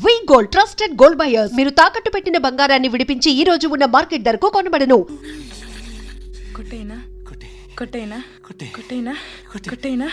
వి gold trusted gold buyers మీరు తాకట్టు పెట్టిన బంగారాన్ని విడిపించి ఈ రోజు ఉన్న మార్కెట్ ధరకు కొనబడను. కొట్టేనా కొట్టేనా కొట్టేనా కొట్టేనా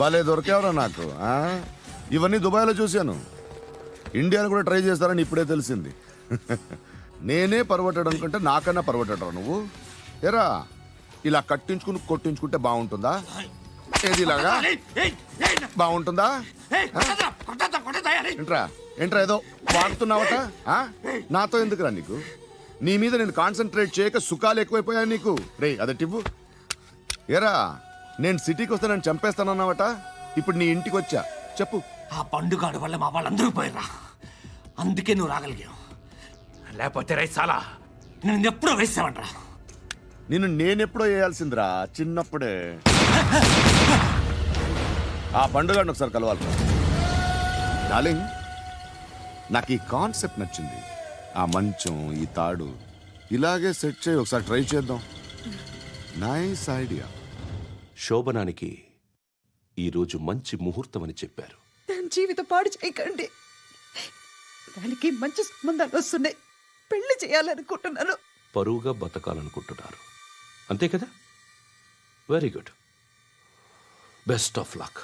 భలే దొరికేవరా నాకు. ఇవన్నీ దుబాయ్లో చూశాను, ఇండియాలో కూడా ట్రై చేస్తారని ఇప్పుడే తెలిసింది. నేనే పర్వటాడు అనుకుంటే నాకన్నా పర్వటాడు నువ్వు. ఎరా ఇలా కట్టించుకుని కొట్టించుకుంటే బాగుంటుందా? ఏది ఇలాగా బాగుంటుందా? ఏంట్రా ఏంట్రా ఏదో వాడుతున్నావట? నాతో ఎందుకురా నీకు? నీ మీద నేను కాన్సన్ట్రేట్ చేయక సుఖాలు ఎక్కువైపోయా నీకు. రే అదటివ్వు. ఎరా నేను సిటీకి వస్తే నన్ను చంపేస్తానన్నావట, ఇప్పుడు నీ ఇంటికి వచ్చా. చెప్పు. ఆ పండుగాడు వల్ల మా వాళ్ళందరూ పోయిర్రా, అందుకే నువ్వు రాగలిగావు. లేకపోతే రైసాలా నేను ఎప్పుడో వేసావంట్రా. నిన్ను నేనెప్పుడో వేయాల్సిందిరా, చిన్నప్పుడే. ఆ పండుగాడిని ఒకసారి కలవాలి డార్లింగ్. నాకు ఈ కాన్సెప్ట్ నచ్చింది. ఆ మంచం, ఈ తాడు ఇలాగే సెట్ చేయి, ఒకసారి ట్రై చేద్దాం. Nice idea. శోభనానికి ఈరోజు మంచి ముహూర్తం అని చెప్పారు. దాని జీవితం పాడు చేయకండి. దానికి మంచి సంబంధాలు వస్తున్నాయి, పెళ్లి చేయాలనుకుంటున్నాను. పరువుగా బతకాలనుకుంటున్నారు అంతే కదా? Very good, best of luck.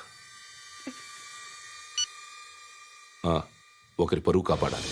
ఒకరి పరువు కాపాడాలి.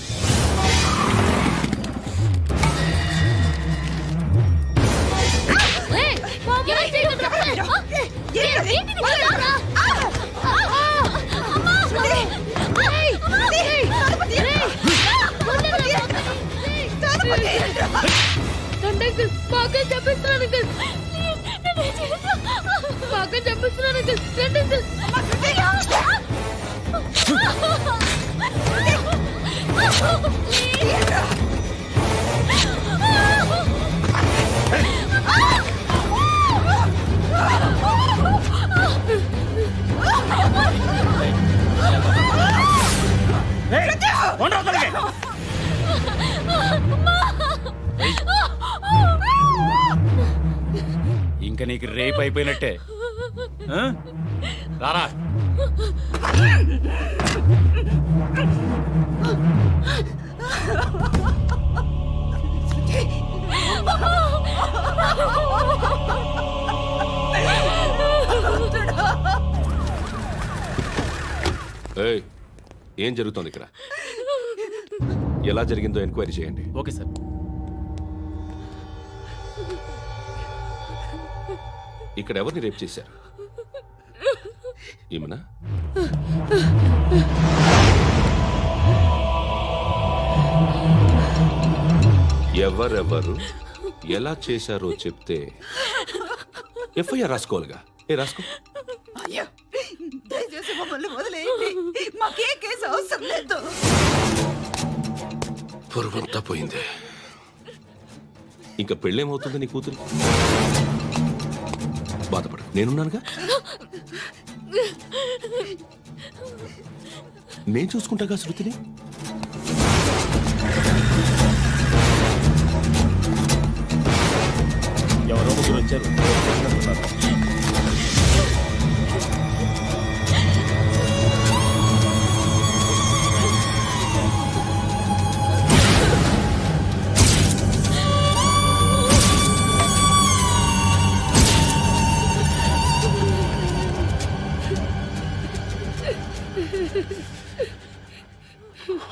ఇంకా నీకు రేపు అయిపోయినట్టే. రారా. ఏం జరుగుతోంది ఇక్కడ? ఎలా జరిగిందో ఎంక్వైరీ చేయండి. Okay sir. ఇక్కడ ఎవరిని రేప్ చేశారు? ఏమన్నా? ఎవరెవరు ఎలా చేశారో చెప్తే ఎఫ్ఐఆర్ రాసుకోవాలిగా. రాసుకో. దయచేసి మమ్మల్ని వదిలేయండి, మాకే కేసు అవసరం లేదు. పొరువంతా పోయింది, ఇంకా పెళ్ళేమవుతుంది నీ కూతురు? బాధపడు, నేనున్నానుగా. నేను చూసుకుంటాగా శృతిని. ఎవరో ముగ్గురు వచ్చారు.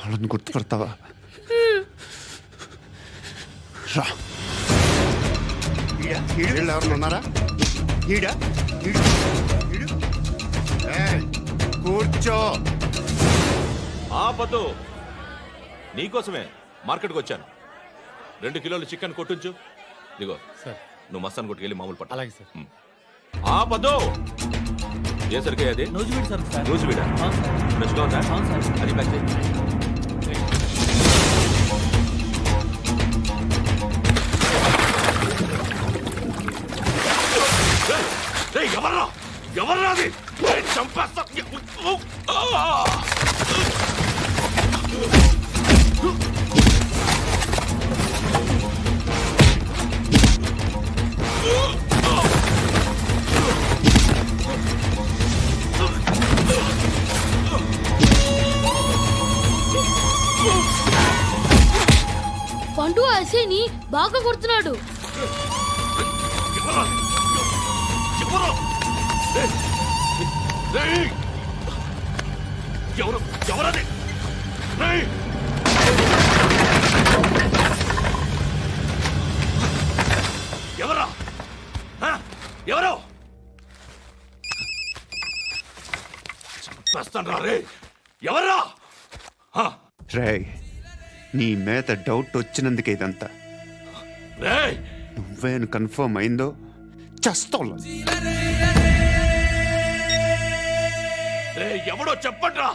వాళ్ళని గుర్తుపడతావా? రా. ఎవరు ఉన్నారా? కూర్చో. ఆపదు, నీకోసమే మార్కెట్కి వచ్చాను. 2 కిలోలు చికెన్ కొట్టించు. ఇదిగో సార్, నువ్వు మస్తాన్ కొట్టుకెళ్ళి మామూలు పట్టు. అలాగే సార్. ఆపదు. ఏ సరికే అది? నూజివీడు సార్. నూజివీడా? ఫ్రెష్గా ఉందా? అది ప్యాక్ చేయి. పండు అసేని బాగా కొడుతున్నాడు. ఎవరది? ఎవరా? ఎవరు? చంపేస్తాను రా రే. ఎవరా? రేయ్, నీ మీద డౌట్ వచ్చినందుకే ఇదంతా. రే నువ్వేను కన్ఫర్మ్ అయిందో చస్తావు. రే ఎవడో చెప్పట్రా.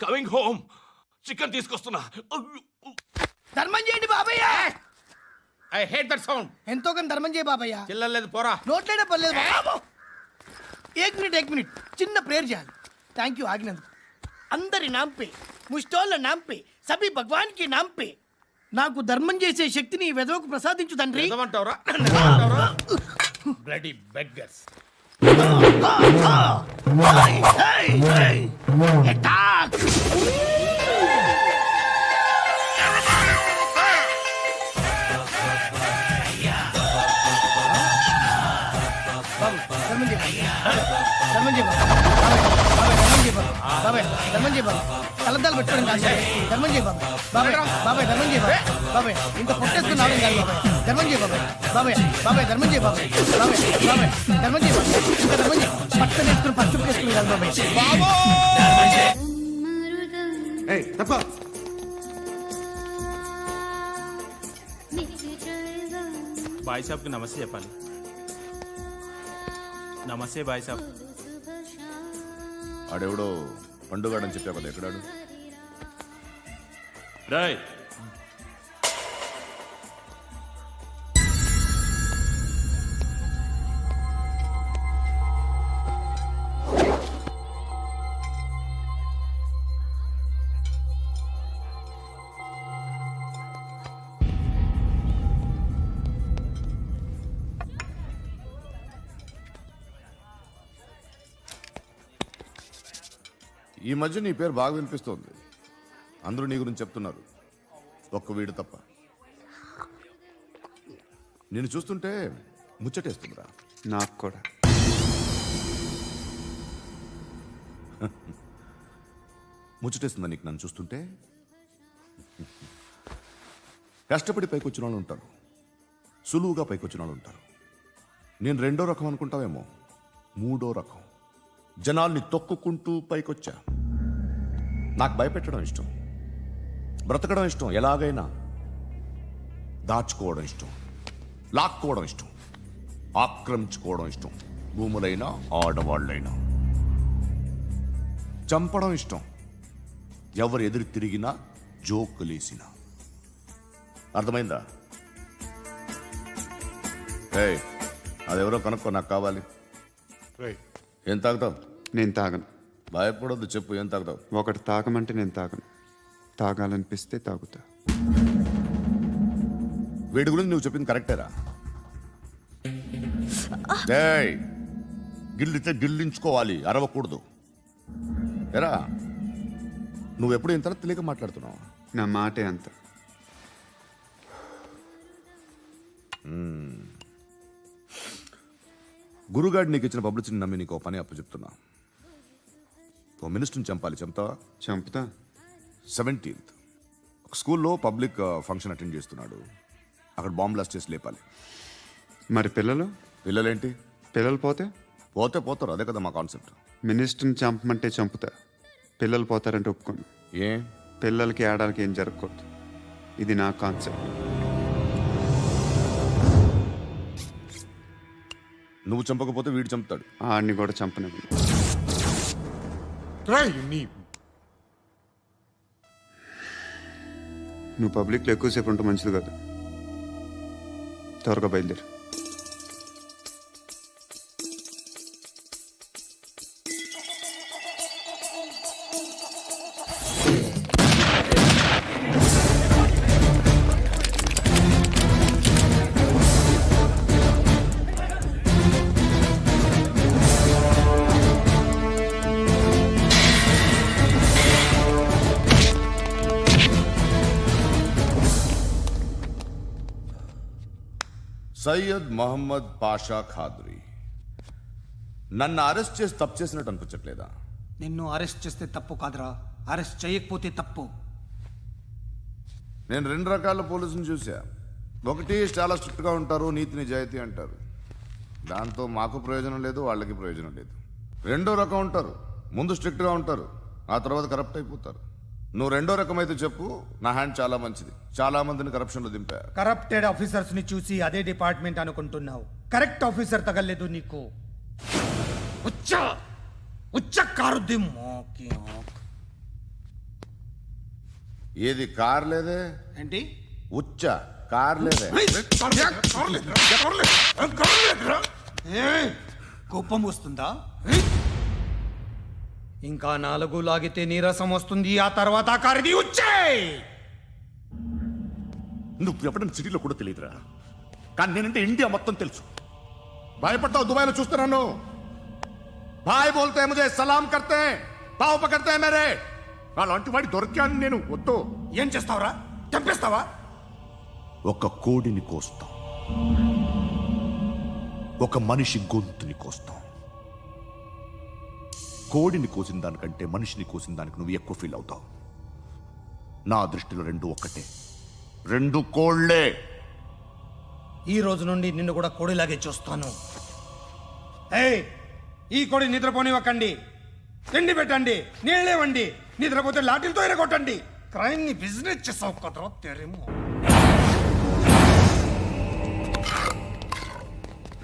Coming home. చికెన్ తీసుకొస్తున్నా. ధర్మం చేయండి బాబయ్య. I hate that sound. ఎంతో కొంత ధర్మం చేయ బాబయ్య. చిల్లలేదు పోరా. నోట్లైనా పర్లేదు బాబు. ఏక్ మినిట్ చిన్న ప్రేయర్ చేయాలి. థ్యాంక్ యూ ఆగినందుకు. అందరి నాంపే ముష్టోళ్ళ నాంపే సభీ భగవాన్ కి నాంపే నాకు ధర్మం చేసే శక్తిని ఈ వెదవకు ప్రసాదించు తండ్రి. నిజమంటావురా? Bloody beggars. అటాక్. బాబు ధర్మం చేయ ధర్మం చేయ బాబాయ్ ధర్మం చేయ బాబాయ్. కలద్దాలు పెట్టుకోవడం కాదు ధర్మం చేయ బాబాయ్. బాబాయ్ ధర్మం చేయ బాబాయ్. ఇంత పొట్టేసుకుని రావడం కాదు బాబాయ్. ధర్మం చేయ బాబాయ్ ధర్మం చేయ బాబాయ్. ధర్మం చేయ బాబాయ్. ఇంకా ధర్మం చేయ. పక్కన వేసుకుని పచ్చుకు వేసుకుని కాదు బాబాయ్. బాయ్ సాబ్కి నమస్తే చెప్పాలి. నమస్తే బాయ్ సాబ్. ఆడెవడో పండుగాడని చెప్పావు కదా, ఎక్కడాడు? రాయ్ ఈ మధ్య నీ పేరు బాగా వినిపిస్తోంది. అందరూ నీ గురించి చెప్తున్నారు, ఒక్క వీడు తప్ప. నేను చూస్తుంటే ముచ్చటేస్తుందిరా. నాకు కూడా. ముచ్చటేస్తుందా నీకు నన్ను చూస్తుంటే? కష్టపడి పైకి వచ్చిన వాళ్ళు ఉంటారు, సులువుగా పైకి వచ్చిన వాళ్ళు ఉంటారు. నేను రెండో రకం అనుకుంటావేమో, మూడో రకం. జనాల్ని తొక్కుకుంటూ పైకొచ్చా. నాకు భయపెట్టడం ఇష్టం, బ్రతకడం ఇష్టం, ఎలాగైనా దాచుకోవడం ఇష్టం, లాక్కోవడం ఇష్టం, ఆక్రమించుకోవడం ఇష్టం. భూములైనా ఆడవాళ్ళైనా చంపడం ఇష్టం. ఎవరు ఎదురు తిరిగినా జోకులేసినా. అర్థమైందా? ఏయ్, అదెవరో కనుక్కో, నాకు కావాలి. ఏం తాగుతావు? నేను తాగను. భయపడొద్దు, చెప్పు ఏం తాగుతావు? ఒకటి తాగమంటే నేను తాగను. తాగాలనిపిస్తే తాగుతా. వీడి గురించి నువ్వు చెప్పింది కరెక్టేరా? ఏయ్, గిల్లితే గిల్లించుకోవాలి, అరవకూడదు. ఎరా, నువ్వెప్పుడు ఇంత తెలియక మాట్లాడుతున్నావు? నా మాటే అంత. గురుగాడు నీకు ఇచ్చిన పబ్లిసిటీని నమ్మి నీకు పని అప్పు చెప్తున్నా. ఓ మినిస్టర్ని చంపాలి, చంపుతావా? చంపుతా. 17th ఒక స్కూల్లో పబ్లిక్ ఫంక్షన్ అటెండ్ చేస్తున్నాడు. అక్కడ బాంబ్ బ్లాస్ట్ చేసి లేపాలి. మరి పిల్లలు? పిల్లలేంటి? పిల్లలు పోతే పోతే పోతారు, అదే కదా మా కాన్సెప్ట్. మినిస్టర్ని చంపమంటే చంపుతా, పిల్లలు పోతారంటే ఒప్పుకోను. ఏ? పిల్లలకి ఆడాలకి ఏం జరగకూడదు. ఇది నా కాన్సెప్ట్. నువ్వు చంపకపోతే వీడు చంపుతాడు. ఆడిని కూడా చంపనివ్వను. నువ్వు పబ్లిక్లో ఎక్కువసేపు ఉంటే మంచిది కాదు. త్వరగా బయలుదేరు. సయ్యద్ మహమ్మద్ పాషా ఖాద్రీ. నన్ను అరెస్ట్ చేసి తప్పు చేసినట్టు అనిపించట్లేదా? నిన్ను అరెస్ట్ చేస్తే తప్పు కాదురా, అరెస్ట్ చేయకపోతే తప్పు. నేను రెండు రకాల పోలీసుని చూసా. ఒకటి చాలా స్ట్రిక్ట్గా ఉంటారు, నీతి నిజాయితీ అంటారు, దాంతో మాకు ప్రయోజనం లేదు, వాళ్ళకి ప్రయోజనం లేదు. రెండో రకం ఉంటారు, ముందు స్ట్రిక్ట్గా ఉంటారు, ఆ తర్వాత కరప్ట్ అయిపోతారు. నువ్వు రెండో రకం అయితే చెప్పు, నా హ్యాండ్ చాలా మంచిది, చాలా మందిని కరప్షన్లో దింపా. కరప్టెడ్ ఆఫీసర్స్ ని చూసి అదే డిపార్ట్మెంట్ అనుకుంటున్నావు. కరెక్ట్ ఆఫీసర్ తగలేదు నీకు. ఉచ్చ ఉచ్చ కారుద్ది మోకి ఆంఖ్. ఏది కార్ లేదే? ఏంటి? ఉచ్చ కార్ లేదే? ఏయ్, కోపం వస్తుందా? ఇంకా 4 లాగితే నీరసం వస్తుంది, ఆ తర్వాత కారిది ఉచ్చే. నువ్వు ఎప్పుడైనా సిటీలో కూడా తెలియదురా, కానీ నేనంటే ఇండియా మొత్తం తెలుసు. భయపడతావు దుబాయ్లో చూస్తున్నాను. భాయ్ బోల్తే ముझे సలాం కర్తే పావు పకర్తే మేరే. అలాంటి వాడి దొరికాను నేను. వద్దు. ఏం చేస్తావురా? చంపేస్తావా? ఒక కోడిని కోస్తాం, ఒక మనిషి గొంతుని కోస్తాం. కోడిని కోసిన దానికంటే మనిషిని కోసిన దానికి నువ్వు ఎక్కువ ఫీల్ అవుతావు. నా దృష్టిలో రెండు ఒక్కటే, రెండు కోళ్లే. ఈ రోజు నుండి నిన్ను కూడా కోడిలాగే చూస్తాను. ఏయ్, ఈ కోడి నిద్రపోనివ్వకండి. తిండి పెట్టండి, నీళ్ళేవండి. నిద్రపోతే లాఠీలతో ఎరగొట్టండి. క్రైమ్ ని బిజినెస్ చేసావు కదరా తెరేమో.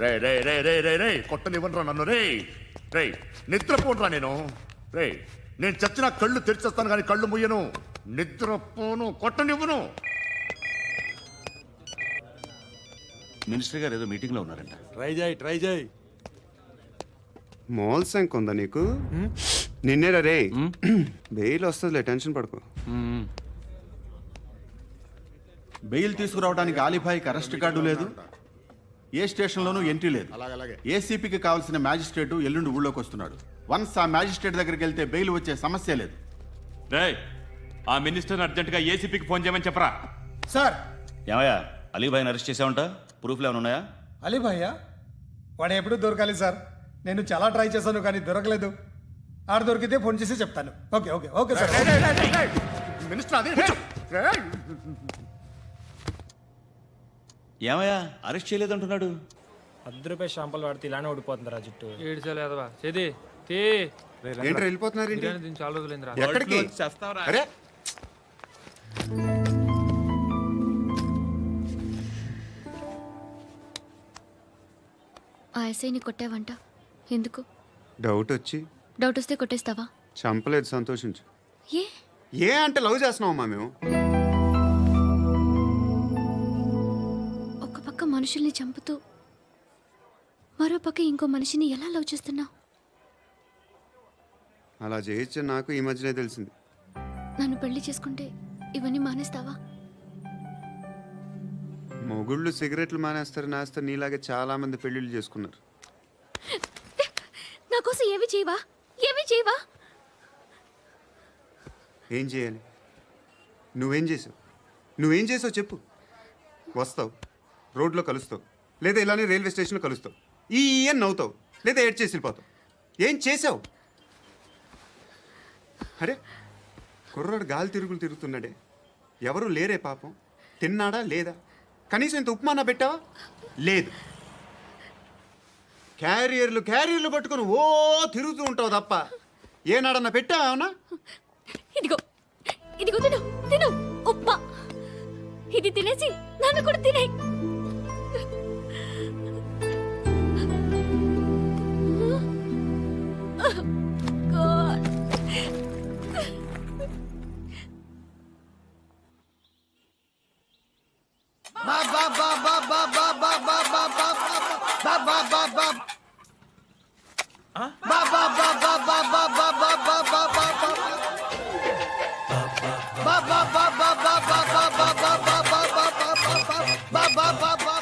రే రే రే రే రే రే కొట్టనివ్వనరా నన్ను. రే రే నిద్రపోనరా నేను. రే నేను చచ్చిన కళ్ళు తెరిచేస్తాను కానీ కళ్ళు ముయ్యను. నిద్రపోను, కొట్టనివ్వను. మినిస్టర్ గారు ఏదో మీటింగ్ లో ఉన్నారంట. ట్రై చేయి. మోల్ సంక్ ఉందా నీకు? నిన్నేరా రే. బెయిల్ వస్తుందిలే, టెన్షన్ పడుకో. బెయిల్ తీసుకురావడానికి ఆలిభాయికి అరెస్ట్ కార్డు లేదు, ఏ స్టేషన్లోనూ ఎంట్రీ లేదు. ఏసీపీకి కావాల్సిన మ్యాజిస్ట్రేటు ఎల్లుండి ఊళ్ళోకి వస్తున్నాడు. వన్స్ ఆ మ్యాజిస్ట్రేట్ దగ్గరికి వెళ్తే బెయిల్ వచ్చే సమస్య లేదు. రేయ్, ఆ మినిస్టర్ అర్జెంటుగా ఏసీపీకి ఫోన్ చేయమని చెప్పరా. సార్. ఏమయ్యా, అలీభాయిని అరెస్ట్ చేసావంట? ప్రూఫ్లు ఏమైనా ఉన్నాయా? అలీ భయ్యా, వాడు ఎప్పుడు దొరకాలి సార్. నేను చాలా ట్రై చేశాను కానీ దొరకలేదు. ఆడ దొరికితే ఫోన్ చేసి చెప్తాను. Okay okay okay sir. Minister అది ఏమయ్యా, అరెస్ట్ చేయలేదంటున్నాడు. ₹10 షాంపుల్ వాడితే ఇలానే ఓడిపోతుందిరా జుట్టు. ఏంట్రా వెళ్ళిపోతున్నారు ఏంటి? చాలా రోజులైందిరా. ఎక్కడికి? అరే ఆ ఎస్ఐని కొట్టావంట, ఎందుకు? డౌట్ వచ్చి. డౌట్ వస్తే కొట్టేస్తావా? చంపలేదు, సంతోషించు. ఏ ఏ అంటే లవ్ చేస్తున్నావమ్మా మేము. ఒక పక్క మనుషుల్ని చంపుతూ మరో పక్క ఇంకో మనిషిని ఎలా లవ్ చేస్తున్నావు? అలా చేయొచ్చు నాకు ఈ మధ్యనే తెలిసింది. నన్ను పెళ్లి చేసుకుంటే ఇవన్నీ మానేస్తావా? మొగుళ్ళు సిగరెట్లు మానేస్తారు, నేస్తారు. నీలాగే చాలా మంది పెళ్లిళ్ళు చేసుకున్నారు. నా కోసం ఏమి చేయవా? ఏమి చేయవా? ఏం చేయాలి? నువ్వేం చేసావు? నువ్వేం చేసావు చెప్పు. వస్తావు, రోడ్లో కలుస్తావు, లేదా ఇలానే రైల్వే స్టేషన్లో కలుస్తావు. ఈ అని నవ్వుతావు, లేదా ఏడ్ చేసి వెళ్ళిపోతావు. ఏం చేసావు? అరే కుర్రాడు గాలి తిరుగుతున్నాడే, ఎవరు లేరే పాపం. తిన్నాడా లేదా? కనీసం ఇంత ఉప్మానా పెట్టావా? లేదు. క్యారియర్లు పట్టుకొని ఓ తిరుగుతూ ఉంటావు తప్ప ఏనాడన్నా పెట్టావా? ఏమన్నా? ఇదిగో ఇదిగో తిను తిను ఉప్మా. ఇది తినేసి నన్ను కూడా తినే.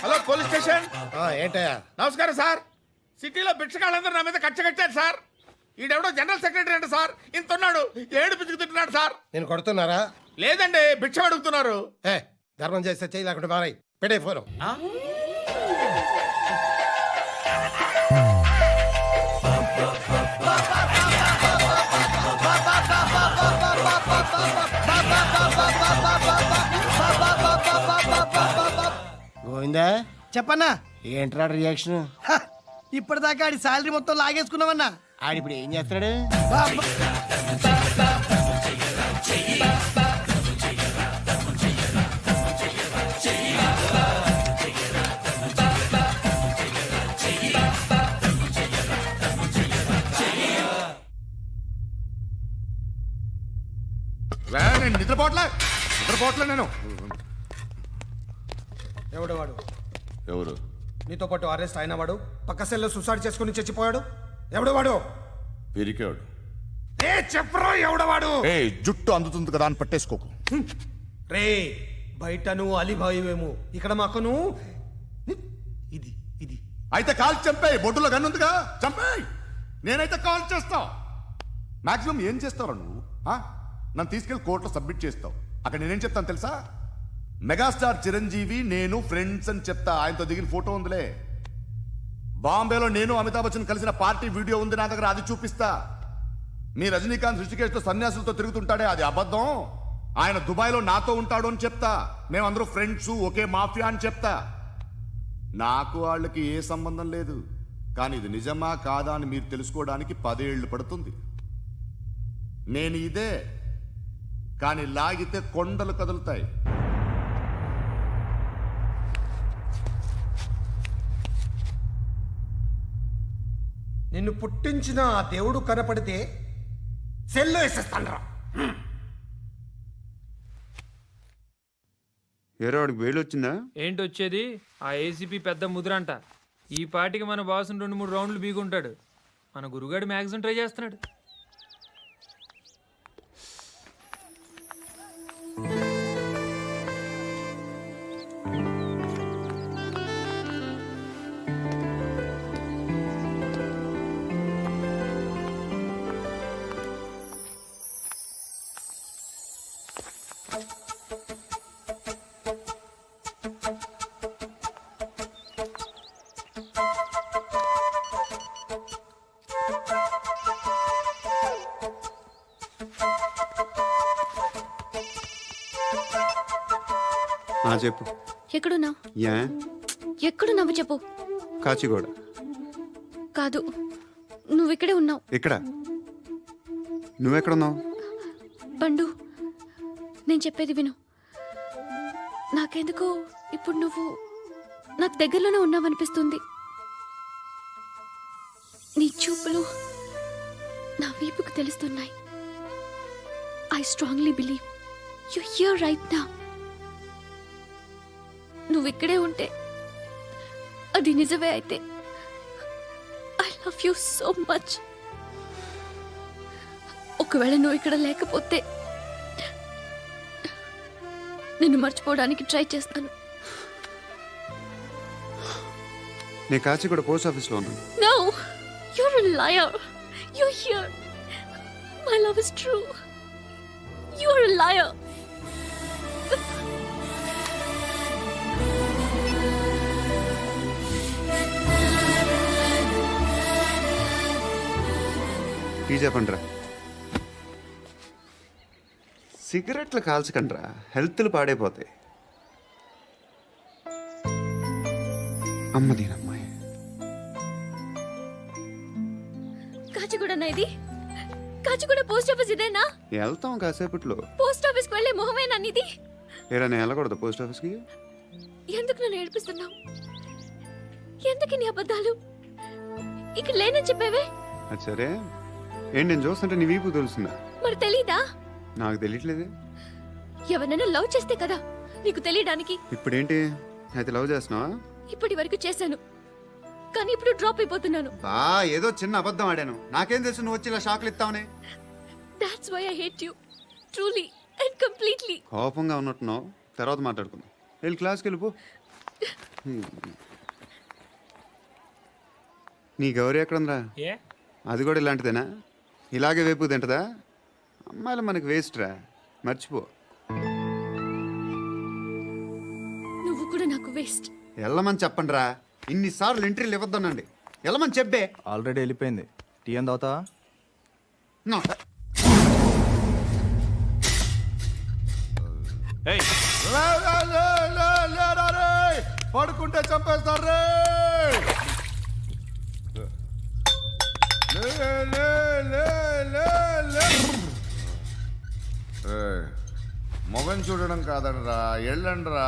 Hello police station. ఏంటయ్యా? నమస్కారం సార్. సిటీలో భిక్షగాళ్ళందరూ నా మీద కచ్చ కట్టారు సార్. ఈడెవడో జనరల్ సెక్రటరీ అంట సార్. ఇంత ఉన్నాడు, ఏడు పిచ్చుకు తింటున్నాడు సార్. నేను కొడుతున్నారా? లేదండి, భిక్ష అడుగుతున్నారు. ధర్మం చేస్తే చేయి, లేకుంటే మారాయి. పెట్టే ఫోను. గోవిందా చెప్పన్నా ఏంట్రా రియాక్షన్? హ, ఇప్పటిదాకా ఆడి శాలరీ మొత్తం లాగేసుకున్నావన్నా. ఆడిప్పుడు ఏం చేస్తున్నాడు? బాబా. నేను నిద్రపోవట్లే నేను. ఎవడు వాడు? ఎవరు? నీతో పాటు అరెస్ట్ అయిన వాడు, పక్క సెల్లో సూసైడ్ చేసుకుని చచ్చిపోయాడు. ఎవడు వాడు? పిరికాడు. రే చెప్పరా ఎవడవాడు? ఏ జుట్టు అందుతుంది కదా అని పట్టేసుకోకు. రే బయట నువ్వు అలీబాయివేమో, ఇక్కడ మాకు నువ్వు ఇది ఇది అయితే కాల్ చంపేయి. బొడ్డులో గన్నుందిగా చంపేయి. నేనైతే కాల్ చేస్తా. మాక్సిమం ఏం చేస్తావు నువ్వు? నన్ను తీసుకెళ్లి కోర్టులో సబ్మిట్ చేస్తావు. అక్కడ నేనేం చెప్తాను తెలుసా? మెగాస్టార్ చిరంజీవి నేను ఫ్రెండ్స్ అని చెప్తా. ఆయనతో దిగిన ఫోటో ఉందిలే. బాంబేలో నేను అమితాబ్ బచ్చన్ కలిసిన పార్టీ వీడియో ఉంది నా దగ్గర, అది చూపిస్తా. మీ రజనీకాంత్ ఋషికేశ్తో సన్యాసులతో తిరుగుతుంటాడే, అది అబద్ధం. ఆయన దుబాయ్లో నాతో ఉంటాడు అని చెప్తా. మేమందరూ ఫ్రెండ్స్, ఒకే మాఫియా అని చెప్తా. నాకు వాళ్ళకి ఏ సంబంధం లేదు. కానీ ఇది నిజమా కాదా అని మీరు తెలుసుకోవడానికి 10 ఏళ్ళు పడుతుంది. నేను ఇదే, కానీ లాగితే కొండలు కదులుతాయి. నిన్ను పుట్టించిన ఆ దేవుడు కనపడితే సెల్లో వేసేస్తానరా. ఏరో వాడికి వేలు వచ్చిందా? ఏంటి వచ్చేది? ఆ ఏసీపీ పెద్ద ముద్రంట. ఈ పాటికి మన బాసును 2-3 రౌండ్లు బీగుంటాడు. మన గురుగాడు మ్యాక్సిమం ట్రై చేస్తున్నాడు. చెప్పు. ఎక్కడున్నావు? యా ఎక్కడున్నావు చెప్పు. కాచిగూడ. కాదు, నువ్వు ఇక్కడే ఉన్నావు. ఎక్కడ? నువ్వెక్కడున్నావు? పండు, నేను చెప్పేది విను. నాకెందుకో ఇప్పుడు నువ్వు నాకు దగ్గరలోనే ఉన్నావనిపిస్తుంది. నీ చూపులు నా వీపుకు తెలుస్తున్నాయి. I strongly believe you here right now. నువ్వు ఇక్కడే ఉంటే అది నిజమే అయితే I love you so much. ఒకవేళ నువ్వు ఇక్కడ లేకపోతే నిన్ను మర్చిపోవడానికి ట్రై చేస్తాను. నేను కాచిగూడ పోస్ట్ ఆఫీస్లో ఉన్నాను. No, you're a liar. You're here. My love is true. You're a liar. Tea చెప్పండిరా. సిగరెట్లు కాల్చకండ్రా, హెల్త్లు పాడైపోతాయి. అమ్మదీనమ్మాయి. కాచిగూడనా ఇది? కాచిగూడ పోస్ట్ ఆఫీస్ ఇదేనా? వెళ్తాం కాసేపట్లో. పోస్ట్ ఆఫీస్కి వెళ్ళే మొహమేనా నీది? ఏరా నేను వెళ్ళకూడదు పోస్ట్ ఆఫీస్కి? ఎందుకు నన్ను ఏడిపిస్తున్నావు? ఎందుకు నీ అబద్ధాలు? ఇక్కడ లేనని చెప్పేవే. అది సరే, ఏంటి నేను చూస్తుంటే నీ వీపు తెలుస్తుందా? మరి తెలీదా? నాకు తెలియట్లేదే. ఎవరైనా లవ్ చేస్తే కదా నీకు తెలియడానికి. ఇప్పుడేంటి అయితే లవ్ చేస్తున్నావా? ఇప్పటి వరకు చేశాను, కానీ ఇప్పుడు డ్రాప్ అయిపోతున్నాను. ఏదో చిన్న అబద్ధం ఆడాను. నాకేం తెలుసు నువ్వు వచ్చి ఇలా షాక్లు ఇస్తావని. That's why I hate you. Truly and completely. కోపంగా ఉన్నట్టున్నావు, తర్వాత మాట్లాడుకుందాం. వెళ్ళి క్లాస్కి వెళ్ళిపో. నీ గౌరీ ఎక్కడుందిరా? ఏ అది కూడా ఇలాంటిదేనా? ఇలాగే వేపు తింటదా? అమ్మాయిలు మనకి వేస్ట్ రా, మర్చిపో. నువ్వు కూడా నాకు వేస్ట్. వెళ్ళమని చెప్పండి రా. ఇన్నిసార్లు ఎంట్రీలు ఇవ్వద్దనండి. వెళ్ళమని చెప్పే. ఆల్రెడీ వెళ్ళిపోయింది. టీ ఎంత అవుతా? ఏయ్, పడుకుంటే చంపేస్తారు రే లే, లే, లే, లే, లే. ఏయ్, మొగం చూడడం కాదండ్రా వెళ్ళండ్రా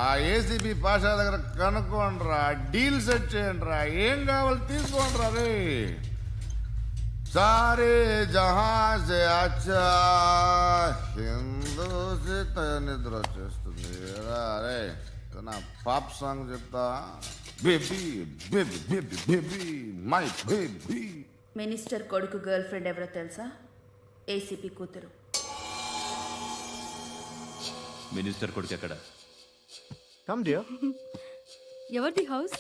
ఆ ఏసీబీ పాషా దగ్గర కనుక్కోండ్రా డీల్ సెట్ చేయండిరా ఏం కావాలి తీసుకోండిరా రే సారే జహా సే అచ్చా హిందూ నిద్ర వచ్చేస్తుంది రే నా పాప్ సాంగ్ చెప్తా baby baby baby baby my baby minister కొడుకు గర్ల్ ఫ్రెండ్ ఎవరో తెలుసా? ఏసీపీ కూతురు. మినిస్టర్ కొడుకు ఎక్కడ? Come dear. ఎవరిది house?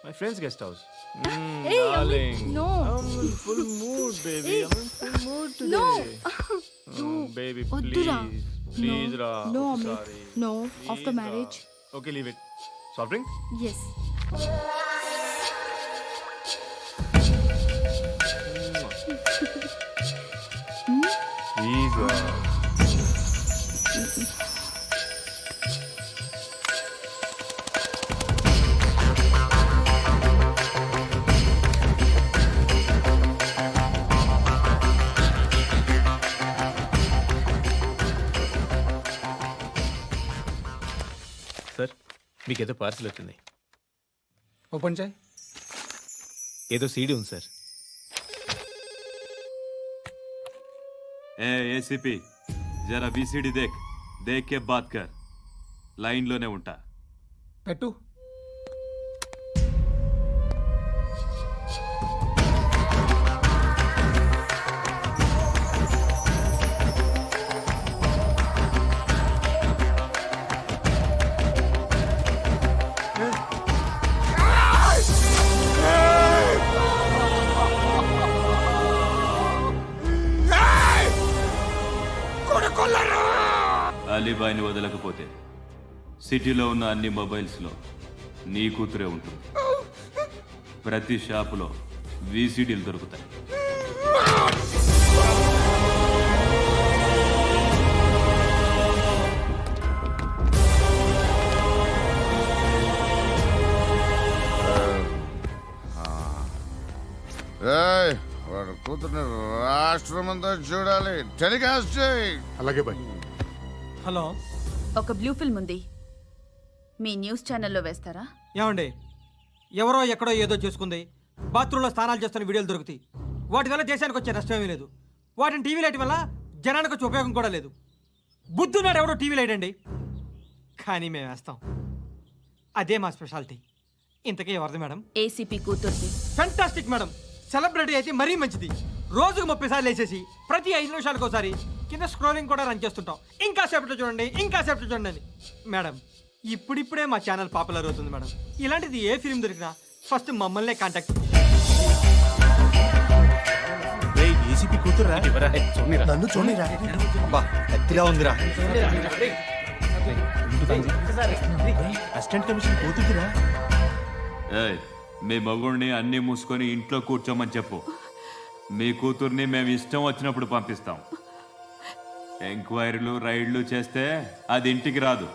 My friends guest house. No full mood baby. I am full mood no today. Baby వద్దురా. Please రా. No Amit no after marriage. Okay leave it. Soft drink? Yes. Please. Sir మీకేదో parcel వచ్చింది. Open చేయి. ఏదో CD ఉంది sir. ఏ ACP జరా BCD దేక్ దేక్ కే bath కర్. లైన్లోనే ఉంటా. పెట్టు. అలీబాయిని వదలకపోతే సిటీలో ఉన్న అన్ని మొబైల్స్లో నీ కూతురే ఉంటుంది. ప్రతి షాపులో వీసీడీలు దొరుకుతాయి. ఏయ్, వాడు కూతుర్ని రాష్ట్రం అంతా చూడాలి. టెలికాస్ట్ చేయి. అలాగే బాయ్. హలో. ఒక బ్లూ ఫిల్మ్ ఉంది, మీ న్యూస్ ఛానల్లో వేస్తారా? ఏమండి, ఎవరో ఎక్కడో ఏదో చేసుకుంది, బాత్రూంలో స్నానాలు చేస్తున్న వీడియోలు దొరుకుతాయి. వాటి వల్ల దేశానికి వచ్చే నష్టం ఏమీ లేదు. వాటిని టీవీ లైట్ వల్ల జనానికి వచ్చే ఉపయోగం కూడా లేదు. బుద్ధున్నాడు ఎవడో టీవీ లైట్ అండి, కానీ మేము వేస్తాం. అదే మా స్పెషాలిటీ. ఇంతకీ ఎవరిది మేడం? ఏసీపీ కూతుర్ది. Fantastic madam. సెలబ్రిటీ అయితే మరీ మంచిది. రోజుకు 30 సార్లు వేసేసి ప్రతి 5 నిమిషాలకు ఒకసారి కింద స్క్రోలింగ్ కూడా రన్ చేస్తుంటాం. ఇంకా సేపట్లో చూడండి, ఇంకా సేపట్లో చూడండి అని. మేడం, ఇప్పుడిప్పుడే మా ఛానల్ పాపులర్ అవుతుంది మేడం. ఇలాంటిది ఏ ఫిల్మ్ దొరికినా ఫస్ట్ మమ్మల్నే కాంటాక్ట్. ఏసీపీ కూతురా? నన్ను చూడరా. బా ఎత్తిలా ఉందిరా. అసిస్టెంట్ కమిషన్ కూతురురా. ఏయ్, మీ మగుడిని అన్నీ మూసుకొని ఇంట్లో కూర్చోమని చెప్పు. మీ కూతుర్ని మేము ఇష్టం వచ్చినప్పుడు పంపిస్తాం. ఎంక్వైరీలు రైడ్లు చేస్తే అది ఇంటికి రాదు.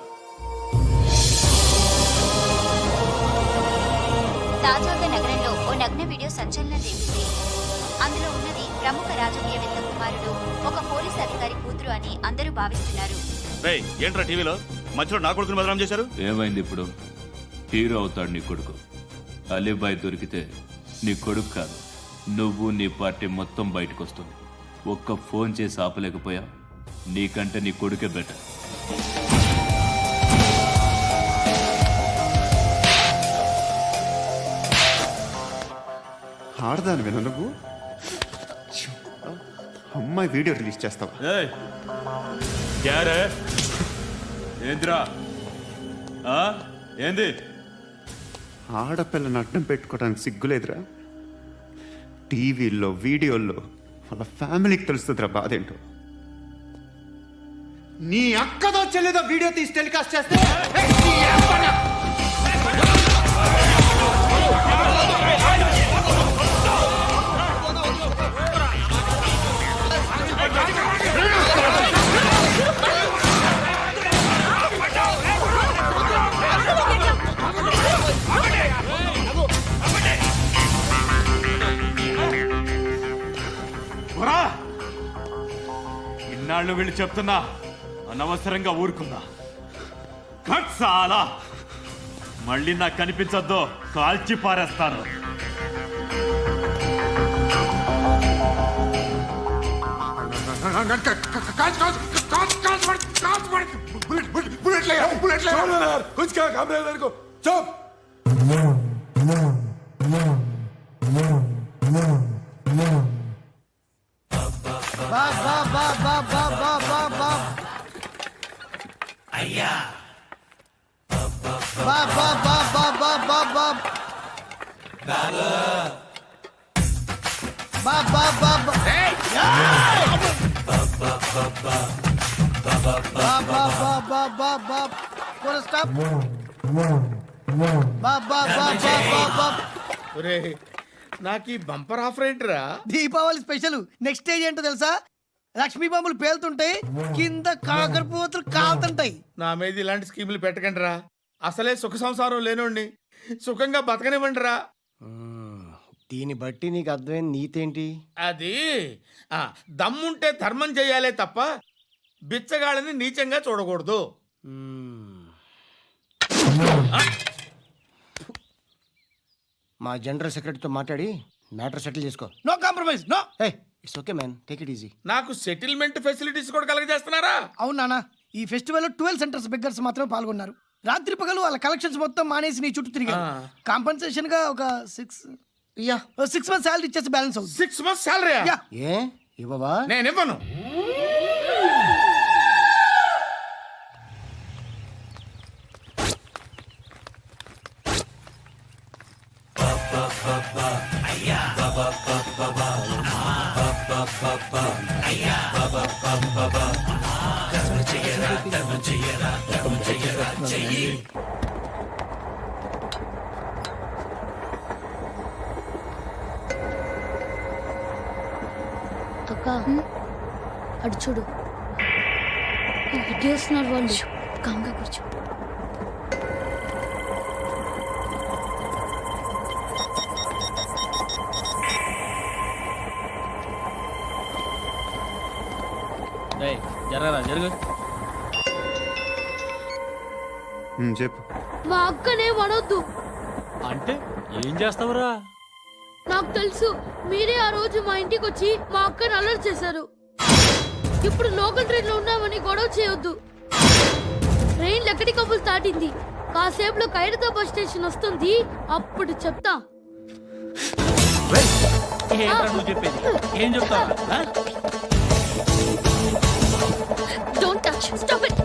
తాజాగా నగరంలో ఓ నగ్న వీడియో సంచలనం రేపింది. అందులో ఉన్నది ప్రముఖ రాజకీయవేత్త కుమారుడు, ఒక పోలీస్ అధికారి కూతురు అని అందరూ భావిస్తున్నారు. ఏంట్రా టీవీలో మధ్యలో నా కొడుకుని బదనాం చేశారు? ఏమైంది ఇప్పుడు? హీరో అవుతాడు నీ కొడుకు. అలీబాయ్ దొరికితే నీ కొడుకు కాదు, నువ్వు నీ పార్టీ మొత్తం బయటకు వస్తుంది. ఒక్క ఫోన్ చేసి ఆపలేకపోయా? నీకంటే నీ కొడుకే బెటర్. ఆడదాని విన నువ్వు అమ్మాయి వీడియో రిలీజ్ చేస్తావా? ఏంద్రా ఏంది? ఆడపిల్లని అడ్డం పెట్టుకోవడానికి సిగ్గులేదురా? టీవీల్లో వీడియోల్లో వాళ్ళ ఫ్యామిలీకి తెలుస్తుందిరా బాధ ఏంటో. నీ అక్కదో చెల్లిదో వీడియో తీసి టెలికాస్ట్ చేస్తే వాళ్ళు వీళ్ళు చెప్తున్నా అనవసరంగా ఊరుకుందా కట్ సాలా మళ్ళీ నాకు కనిపించొద్దు కాల్చి పారేస్తాను బా బా బా బా బా బా బా బా అయ్యా బా బా బా బా బా బా బా బా బా బా బా బా బా బా బా బా పూరా స్టాప్ బా బా బా బా బా బా నాకు ఈ బంపర్ ఆఫర్ ఏంట్రా? దీపావళి స్పెషల్ నెక్స్ట్ స్టేజ్ ఏంటో తెలుసా? లక్ష్మీ బాంబులు పేలుతుంటాయి, కింద కాకరపువ్వుతులు కాలుతుంటాయి. నా మీద ఇలాంటి స్కీములు పెట్టకండి రా. అసలే సుఖ సంసారం లేనోడిని సుఖంగా బతకనివ్వండి రా. దీన్ని బట్టి నీకు అర్థమైన నీతేంటి? అది దమ్ముంటే ధర్మం చెయ్యాలే తప్ప బిచ్చగాళ్ళని నీచంగా చూడకూడదు. మా జనరల్ సెక్రటరీతో మాట్లాడి మ్యాటర్ సెటిల్ చేసుకో. No compromise, no. Hey, it's okay man, take it easy. నాకు సెటిల్మెంట్ ఫెసిలిటీస్ కూడా కలగజేస్తున్నారా? అవును నాన్న, ఈ ఫెస్టివల్ 12 సెంటర్స్ బెగ్గర్స్ మాత్రమే పాల్గొన్నారు. రాత్రి పగలు వాళ్ళ కలెక్షన్స్ మొత్తం మానేసి నీ చుట్టూ తిరిగారు. కాంపన్సేషన్ గా ఒక 6 మంత్స్ సాలరీ ఇచ్చేసి బ్యాలెన్స్ అవుతుంది. 6 months సాలరీ? ఏ ఇవ్వవా? నేను ఇవ్వను. అక్క అటు చూడు, ఇటేస్తున్నారు వాళ్ళు. కాంగా కూర్చో. జరగరా జరుగు. చెప్పు. మా అక్కనే వడొద్దు. అంటే ఏం చేస్తావురా? నాకు తెలుసు, మీరే ఆ రోజు మా ఇంటికి వచ్చి మా అక్కని అలర్ట్ చేశారు. ఇప్పుడు లోకల్ ట్రైన్ లో ఉన్నామని గొడవ చేయొద్దు. ట్రైన్ ఎక్కడి కబుల్ దాటింది. కాసేపులో ఖైరతాబాద్ స్టేషన్ వస్తుంది, అప్పుడు చెప్తా. నువ్వు చెప్పేది ఏం చెప్తావు? Don't touch. Stop it.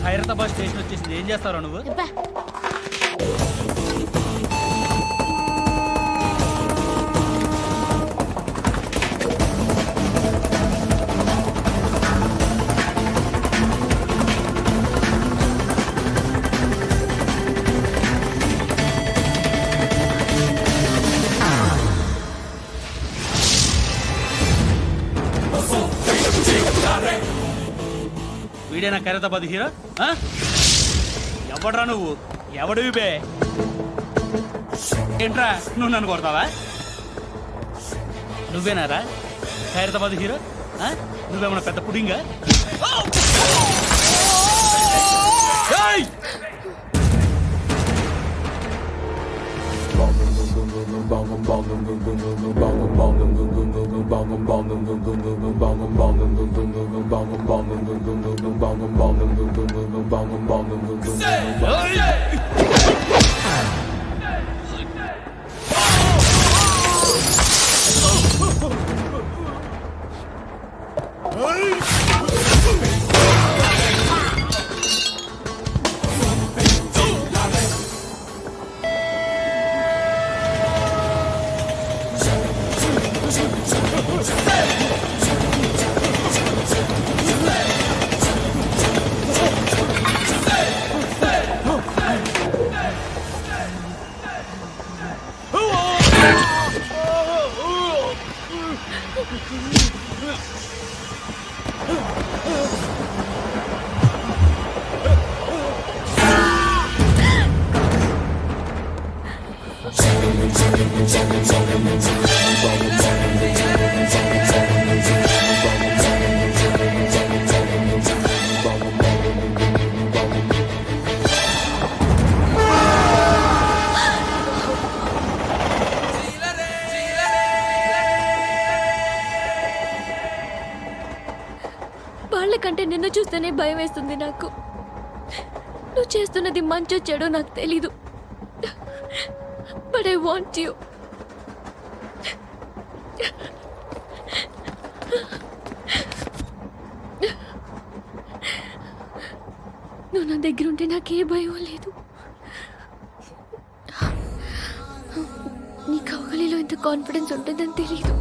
Khairatabad station వచ్చేసింది, ఏం చేస్తారా నువ్వు? వీడేనా ఖైరతాబాద్ హీరో? ఎవడ్రా నువ్వు? ఎవడివి బే? ఏంట్రా నువ్వు నన్ను కొడతావా? నువ్వేనారా ఖైరతాబాద్ హీరో? నువ్వేమన్నా పెద్ద పుడింగా? వాళ్ళకంటే నిన్ను చూస్తేనే భయం వేస్తుంది నాకు. నువ్వు చేస్తున్నది మంచో చెడో నాకు తెలీదు. But I want you. నువ్వు నా దగ్గర ఉంటే నాకే భయం లేదు. నీ కౌగలిలో ఇంత కాన్ఫిడెన్స్ ఉంటుందని తెలీదు.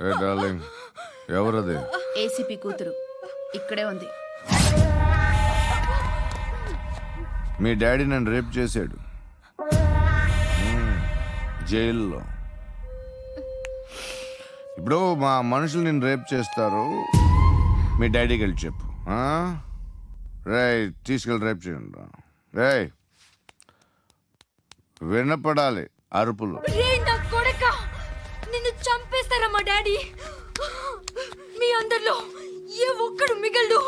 ఏ డార్లింగ్, ఎవరది? ఏసీపీ కూతురు ఇక్కడే ఉంది. మీ డాడీ నన్ను రేప్ చేశాడు జైల్లో. ఇప్పుడు మా మనుషులు నేను రేప్ చేస్తారు, మీ డాడీకి వెళ్ళి చెప్పు. రేయ్, తీసుకెళ్ళి రేప్ చేయండి. రేయ్, వినపడాలి అరుపులు. నిన్ను చంపేస్తారా మా డాడీ? మీ అందరిలో ఏ ఒక్కడు మిగలడు.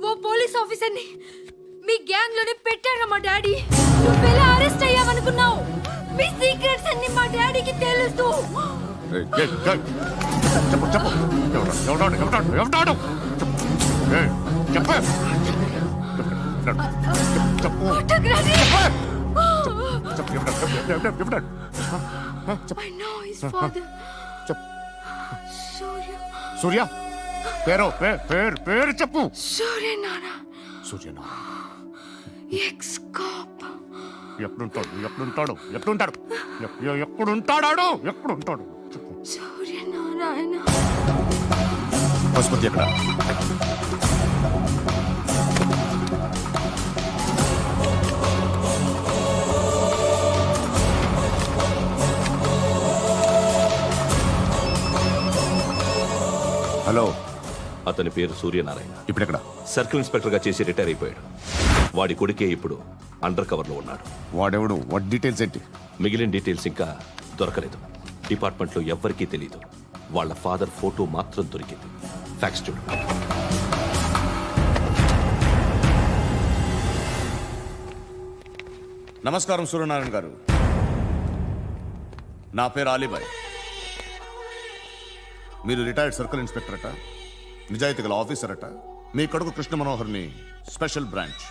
ఓ పోలీస్ ఆఫీసర్ని మీ గ్యాంగ్ లోనే పెట్టారా మా డాడీ? నువ్వెలా అరెస్ట్ అయ్యావనుకున్నావు? మీ సీక్రెట్స్ అన్ని మా డాడీకి తెలుసు. రేయ్, రేయ్, రేయ్, చెప్పు చెప్పు. ఎవడాడు? రేయ్, చెప్పు. చెప్పు. ఎవడాడు? I know his father. సూర్య. పేరు చెప్పు. సూర్య నాన్న. సూర్యనారాయణ. Ex cop. ఎప్పుడుంటాడు? సూర్య నారాయణ. పశుపతి ఎక్కడ? హలో, అతని పేరు సూర్యనారాయణ. ఇప్పుడెక్కడ? సర్కిల్ ఇన్స్పెక్టర్గా చేసి రిటైర్ అయిపోయాడు. వాడి కొడుకే ఇప్పుడు అండర్ కవర్లో ఉన్నాడు. వాడెవడు? వాట్ డీటెయిల్స్ ఏంటి? మిగిలిన డీటెయిల్స్ ఇంకా దొరకలేదు. డిపార్ట్మెంట్లో ఎవ్వరికీ తెలియదు. వాళ్ళ ఫాదర్ ఫోటో మాత్రం దొరికింది. ఫ్యాక్స్ చూడు. నమస్కారం సూర్యనారాయణ గారు. నా పేరు అలీబాయ్. మీరు రిటైర్డ్ సర్కిల్ ఇన్స్పెక్టర్ అట, నిజాయితీ గల ఆఫీసర్ అట. మీ కొడుకు కృష్ణ మనోహర్ని స్పెషల్ బ్రాంచ్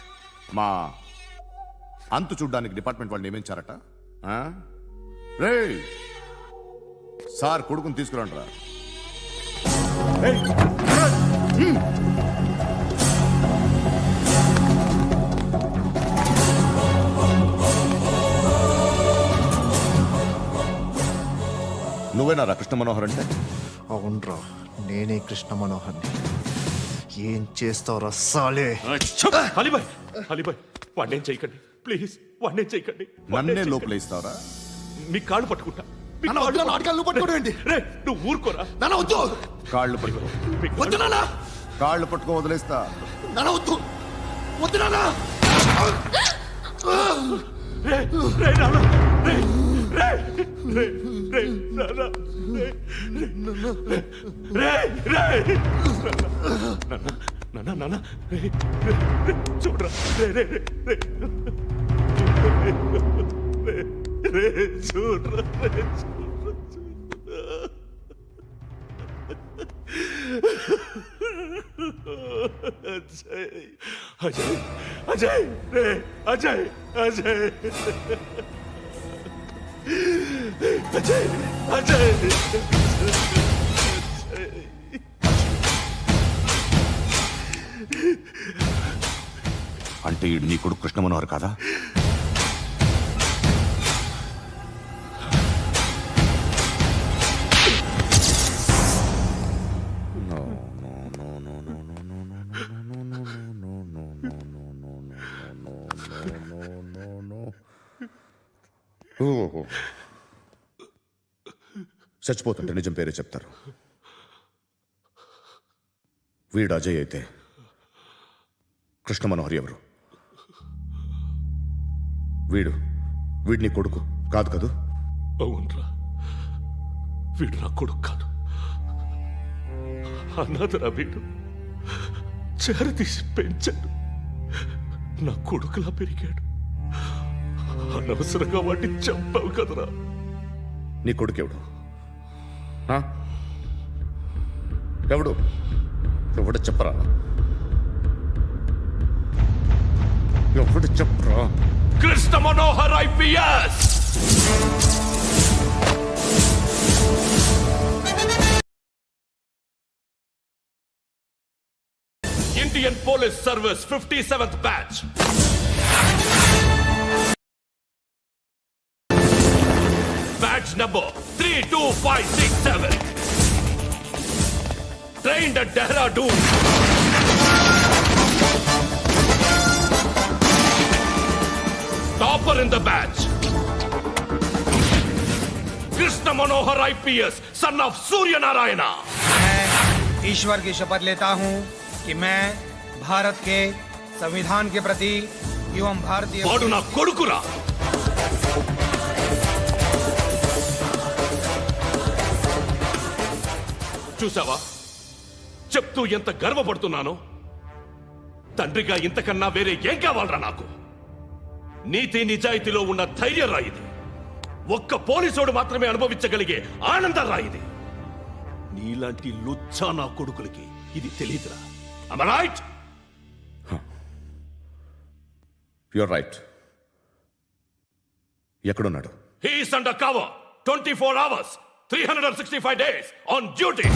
మా అంతు చూడ్డానికి డిపార్ట్మెంట్ వాళ్ళు నియమించారట. రే సార్, కొడుకుని తీసుకురండి రా. నువ్వేనా కృష్ణ మనోహర్ అంటే? అవునరా, నేనే కృష్ణ మనోహర్ని. ఏం చేస్తావు రస్సాలే? అలీబాయ్, వాడినేం చేయకండి ప్లీజ్. వాడినేం చేయకండి. నన్నే లోపల ఇస్తావరా? మీ కాళ్ళు పట్టుకుంటా. నువ్వు ఊరుకోరా. కాళ్ళు పట్టుకో వదిలేస్తా. చూడరా, చూడరా. అజయ్, అజయ్, అజయ్, అజయ్, అజయ్, అజయ్. అంటే నీ కొడుకు కృష్ణ మనోహర్ కాదా? చచ్చిపోతుంటే నిజం పేరే చెప్తారు. వీడు అజయ్ అయితే కృష్ణ మనోహర్ ఎవరు? వీడు నీ కొడుకు కాదు కదూ? అవునరా, వీడు నా కొడుకు కాదు, అన్నదరా వీడు. చేరతీసి పెంచాడు, నా కొడుకులా పెరిగాడు. అనవసరంగా వాడిని చంపావు కదరా. నీ కొడుకు ఎవడు? ఎవడు చెప్పరా? ఎవడు చెప్పరా? Krishna Manohar IPS. Indian police service 57th batch. Batch number 32567. Trained at Dehradun. Topper in the batch. Krishna Manohar IPS, son of Surya Narayana. मैं ईश्वर की शपथ लेता हूँ कि मैं भारत के संविधान के प्रति एवं भारतीय వాడు నా కొడుకురా. చూసావా, చెప్తూ ఎంత గర్వపడుతున్నానో. తండ్రిగా ఇంతకన్నా వేరే ఏం కావాలరా నాకు? నీతి నిజాయితీలో ఉన్న ధైర్యం రా ఇది. ఒక్క పోలీసోడు మాత్రమే అనుభవించగలిగే ఆనందం రా ఇది. నీలాంటి లుచ్చా నా కొడుకులకి ఇది తెలియదురా. Am I right? You're right. ఎక్కడున్నాడు? He is under cover 24 hours 365 days on duty.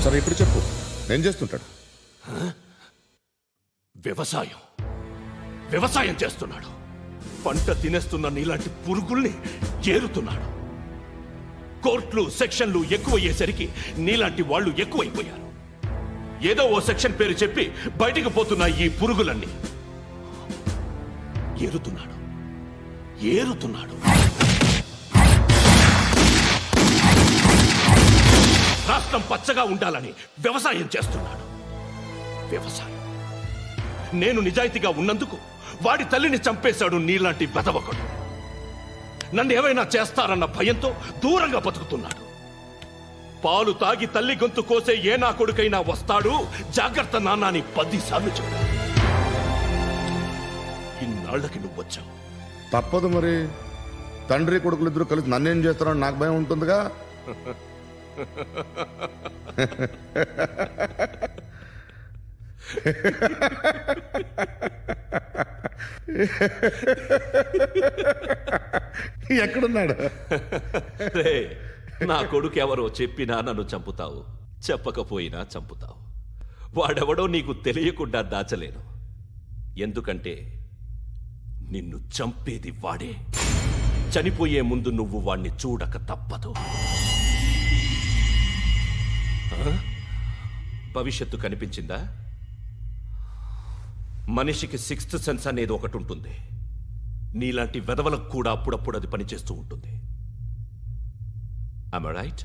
సరే ఇప్పుడు చెప్పు, ఏం చేస్తుంటాడు? వ్యవసాయం చేస్తున్నాడు. పంట తినేస్తున్న నీలాంటి పురుగుల్ని ఏరుతున్నాడు. కోర్టులు సెక్షన్లు ఎక్కువయ్యేసరికి నీలాంటి వాళ్ళు ఎక్కువైపోయారు. ఏదో ఓ సెక్షన్ పేరు చెప్పి బయటికి పోతున్న ఈ పురుగులన్నీ ఏరుతున్నాడు. రాష్ట్రం పచ్చగా ఉండాలని వ్యవసాయం చేస్తున్నాడు. నేను నిజాయితీగా ఉన్నందుకు వాడి తల్లిని చంపేశాడు నీలాంటి వెధవకుడు. నన్ను ఏమైనా చేస్తారన్న భయంతో దూరంగా బతుకుతున్నాడు. పాలు తాగి తల్లి గొంతు కోసే ఏ నా కొడుకైనా వస్తాడు. జాగ్రత్త నాన్న అని 10 సార్లు చెప్పాడు. ఇన్నాళ్ళకి నువ్వు వచ్చావు. తప్పదు మరి. తండ్రి కొడుకులు ఇద్దరు కలిసి నన్నేం చేస్తారని నాకు భయం ఉంటుందిగా. ఎక్కడున్నాడు? నా కొడుకు ఎవరో చెప్పినా నన్ను చంపుతావు, చెప్పకపోయినా చంపుతావు. వాడెవడో నీకు తెలియకుండా దాచలేను. ఎందుకంటే నిన్ను చంపేది వాడే. చనిపోయే ముందు నువ్వు వాణ్ణి చూడక తప్పదు. భవిష్యత్తు కనిపించిందా? మనిషికి 6th సెన్స్ అనేది ఒకటి ఉంటుంది. నీలాంటి వెధవలకు కూడా అప్పుడప్పుడు అది పనిచేస్తూ ఉంటుంది. Am I right?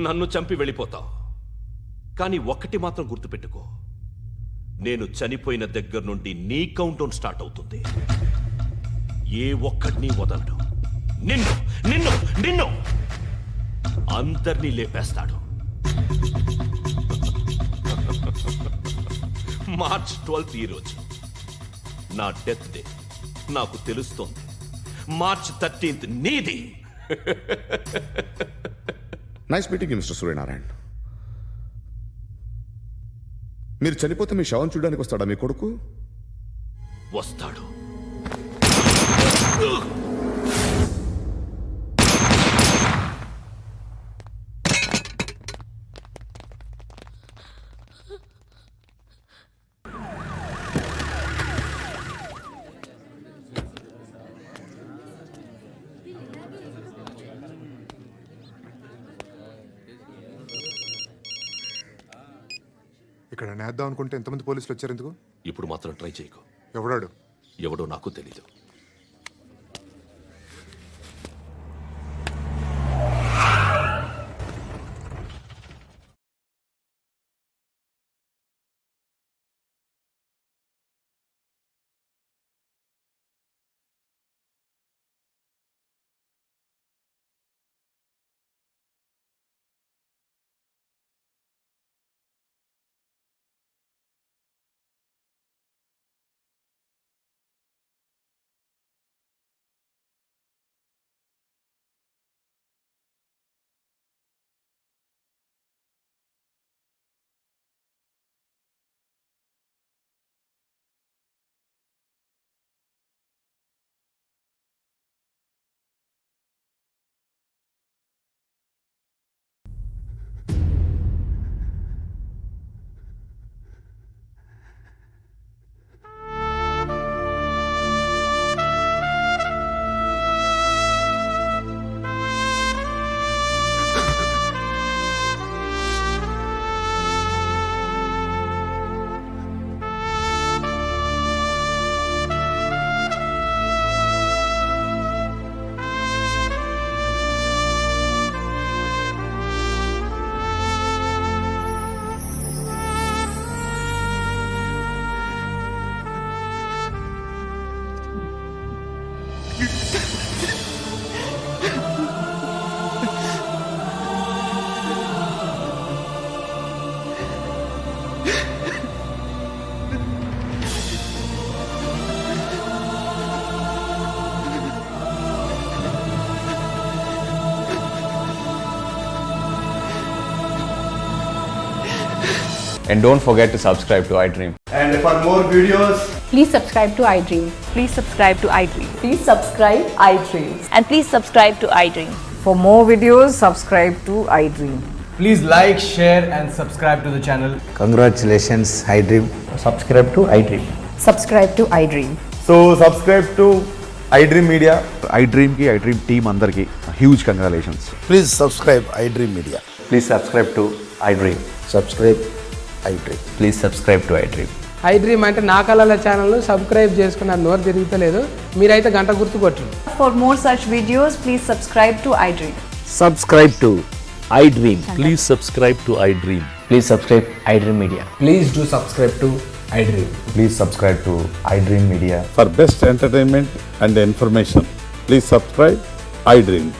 నన్ను చంపి వెళ్ళిపోతావు. కానీ ఒక్కటి మాత్రం గుర్తుపెట్టుకో, నేను చనిపోయిన దగ్గర నుండి నీ కౌంటౌన్ స్టార్ట్ అవుతుంది. ఏ ఒక్కడిని వదలడు. నిన్ను అందరినీ లేపేస్తాడు. మార్చ్ 12 ఈ రోజు నా డెత్ డే. నాకు తెలుస్తోంది. మార్చ్ 13 నీది. Nice meeting mister Suryanarayan. మీరు చనిపోతే మీ శవం చూడడానికి వస్తాడా మీ కొడుకు? వస్తాడు. ఇక్కడ నేద్దాం అనుకుంటే ఎంతమంది పోలీసులు వచ్చారు ఎందుకు? ఇప్పుడు మాత్రం ట్రై చేయకు. ఎవడాడు? ఎవడో నాకు తెలీదు. And don't forget to subscribe to iDream. And for more videos, Please subscribe to iDream. Please subscribe to iDream. Please subscribe iDream. And please subscribe to iDream. For more videos, subscribe to iDream. Please like, share and subscribe to the channel. Congratulations iDream. Subscribe to iDream. Subscribe to iDream. so subscribe to iDream Media. iDream ki iDream team andarki huge congratulations. Please subscribe iDream media. Please subscribe to iDream. Subscribe iDream. Please subscribe to iDream. iDream అంటే నా కళల channel subscribe చేసుకున్న నోరు తిరుగుతలేదు. మీరైతే గంట గుర్తు కొట్టండి. For more such videos, please subscribe to iDream. Subscribe to iDream. Please subscribe to iDream. Please subscribe iDream Media. Please do subscribe to iDream. Please subscribe to iDream Media. For best entertainment and information please subscribe iDream.